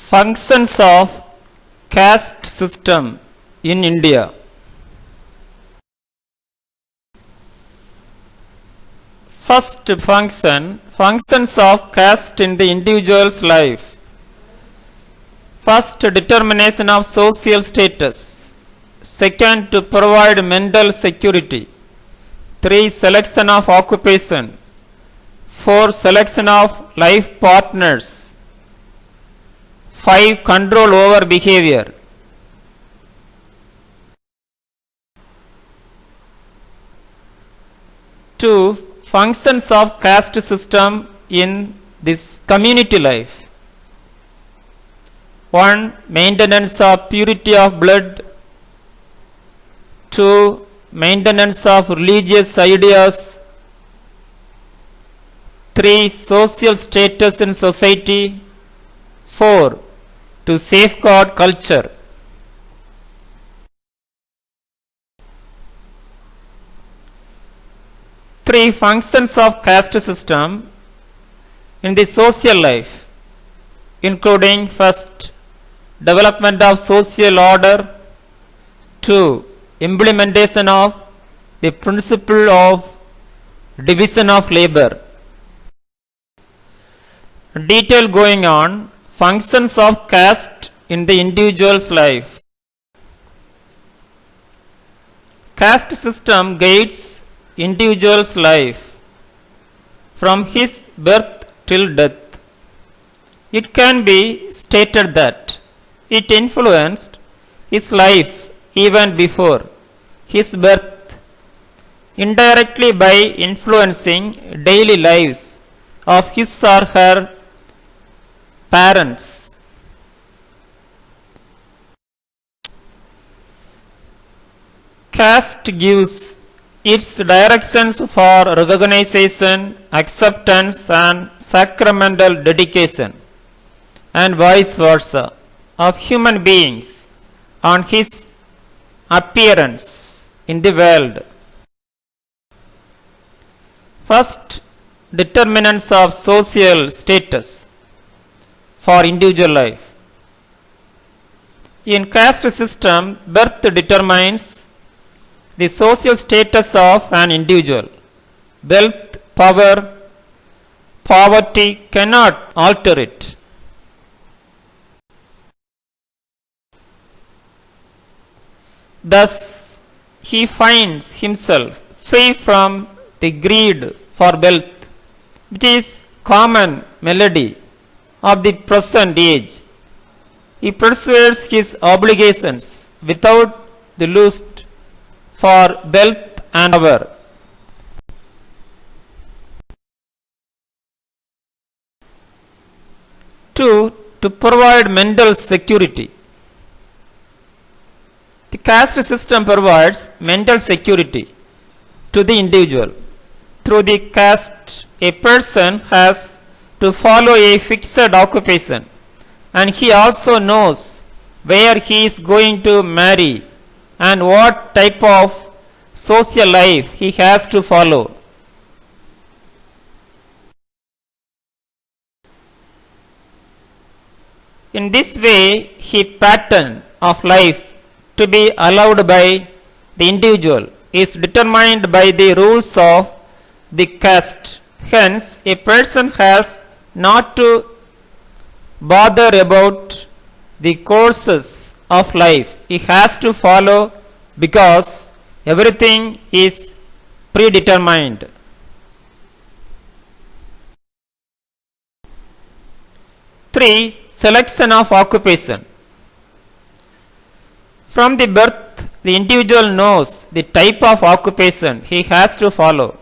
Functions of caste system in India. First function, functions of caste in the individual's life. First, determination of social status. Second, to provide mental security. 3, selection of occupation. 4, selection of life partners. 5, control over behavior. Two, functions of caste system in this community life. 1, maintenance of purity of blood. 2, maintenance of religious ideas. 3, social status in society. 4, to safeguard culture. Three functions of caste system in the social life, including first, development of social order. 2, implementation of the principle of division of labor. Detail going on, functions of caste in the individual's life. Caste system guides individual's life from his birth till death. It can be stated that it influenced his life even before his birth, indirectly by influencing daily lives of his or her parents. Caste gives its directions for recognition, acceptance, and sacramental dedication, and vice versa, of human beings on his appearance in the world. First, determinants of social status for individual life. In caste system, birth determines the social status of an individual. Wealth, power, poverty cannot alter it. Thus, he finds himself free from the greed for wealth, which is common melody of the present age. He pursues his obligations without the lust for wealth and power. 2, to provide mental security. The caste system provides mental security to the individual. Through the caste, a person has to follow a fixed occupation, and he also knows where he is going to marry and what type of social life he has to follow. In this way, his pattern of life to be allowed by the individual is determined by the rules of the caste. Hence, a person has not to bother about the courses of life he has to follow, because everything is predetermined. 3, selection of occupation. From the birth, the individual knows the type of occupation he has to follow.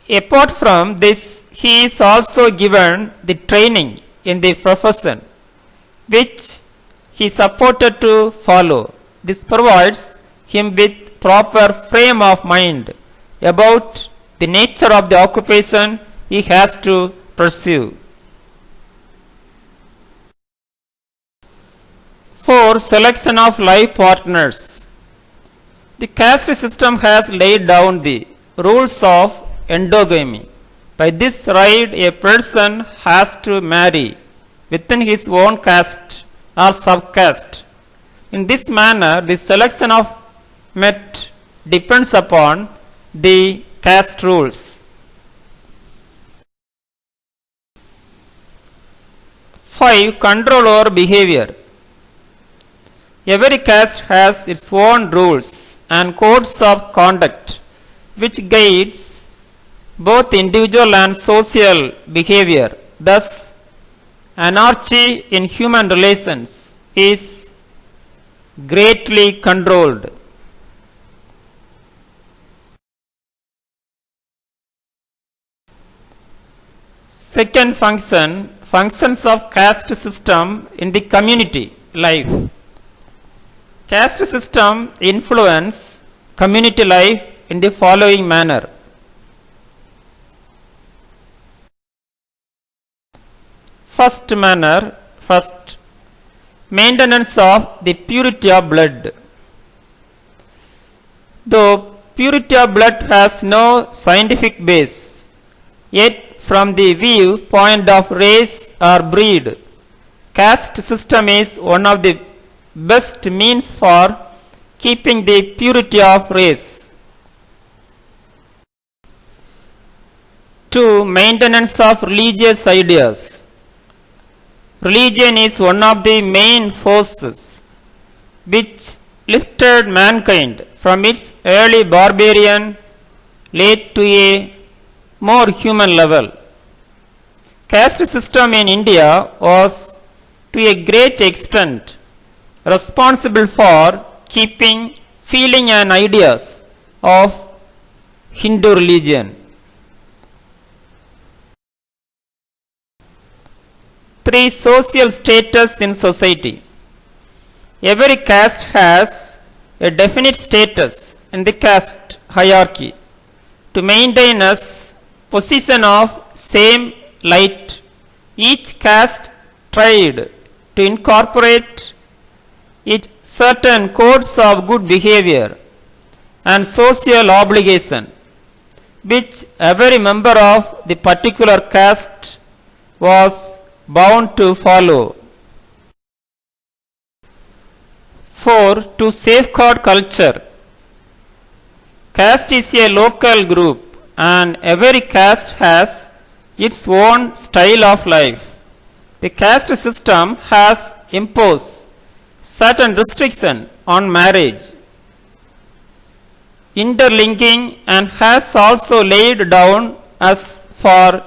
Apart from this, he is also given the training in the profession which he is supported to follow. This provides him with proper frame of mind about the nature of the occupation he has to pursue. 4, selection of life partners. The caste system has laid down the rules of endogamy. By this right, a person has to marry within his own caste or subcaste. In this manner, the selection of met depends upon the caste rules. 5. Control over behavior. Every caste has its own rules and codes of conduct which guides both individual and social behavior. Thus, anarchy in human relations is greatly controlled. Second function, functions of caste system in the community life. Caste system influence community life in the following manner. First, maintenance of the purity of blood. Though purity of blood has no scientific base, yet from the viewpoint of race or breed, caste system is one of the best means for keeping the purity of race. 2. Maintenance of religious ideas. Religion is one of the main forces which lifted mankind from its early barbarian led to a more human level. Caste system in India was to a great extent responsible for keeping feeling and ideas of Hindu religion. 3. Social status in society. Every caste has a definite status in the caste hierarchy to maintain a position of same light. Each caste tried to incorporate it certain codes of good behavior and social obligation which every member of the particular caste was bound to follow. 4. To safeguard culture. Caste is a local group and every caste has its own style of life. The caste system has imposed certain restriction on marriage, interlinking, and has also laid down as for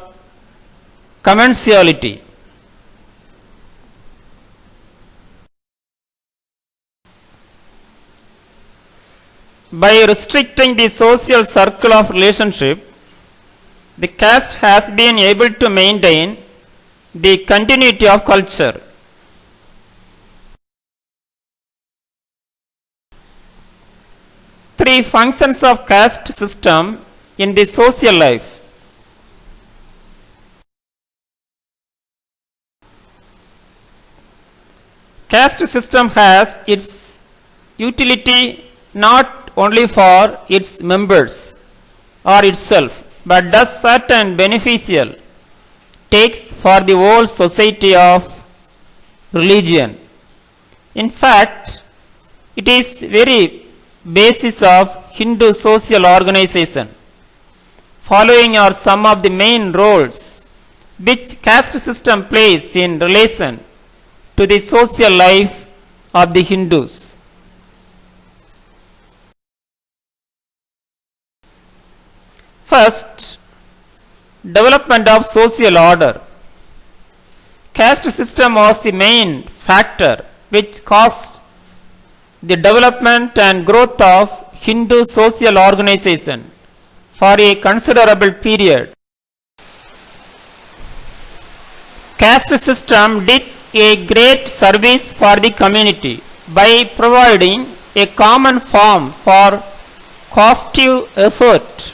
commensality. By restricting the social circle of relationship, the caste has been able to maintain the continuity of culture. Three functions of caste system in the social life. Caste system has its utility not only for its members or itself, but does certain beneficial takes for the whole society of religion. In fact, it is very basis of Hindu social organization. Following are some of the main roles which caste system plays in relation to the social life of the Hindus. First, development of social order. Caste system was the main factor which caused the development and growth of Hindu social organization for a considerable period. Caste system did a great service for the community by providing a common form for collective effort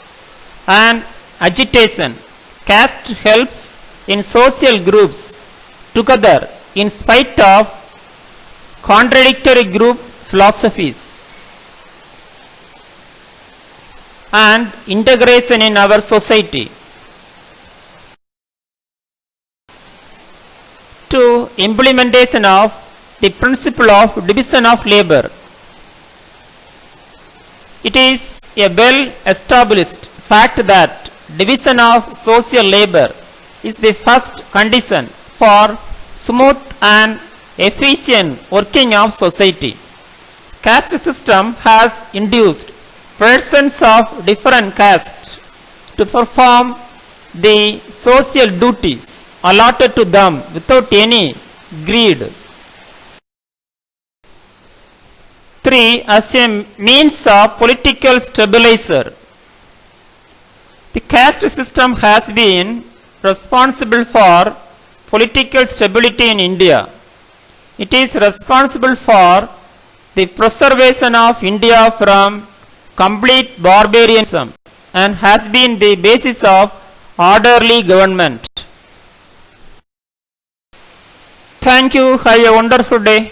and agitation. Caste helps in social groups together in spite of contradictory group philosophies and integration in our society. To implementation of the principle of division of labor. It is a well-established fact that division of social labor is the first condition for smooth and efficient working of society. Caste system has induced persons of different castes to perform the social duties allotted to them without any greed. 3. As a means of political stabilizer. The caste system has been responsible for political stability in India. It is responsible for the preservation of India from complete barbarism and has been the basis of orderly government. Thank you. Have a wonderful day.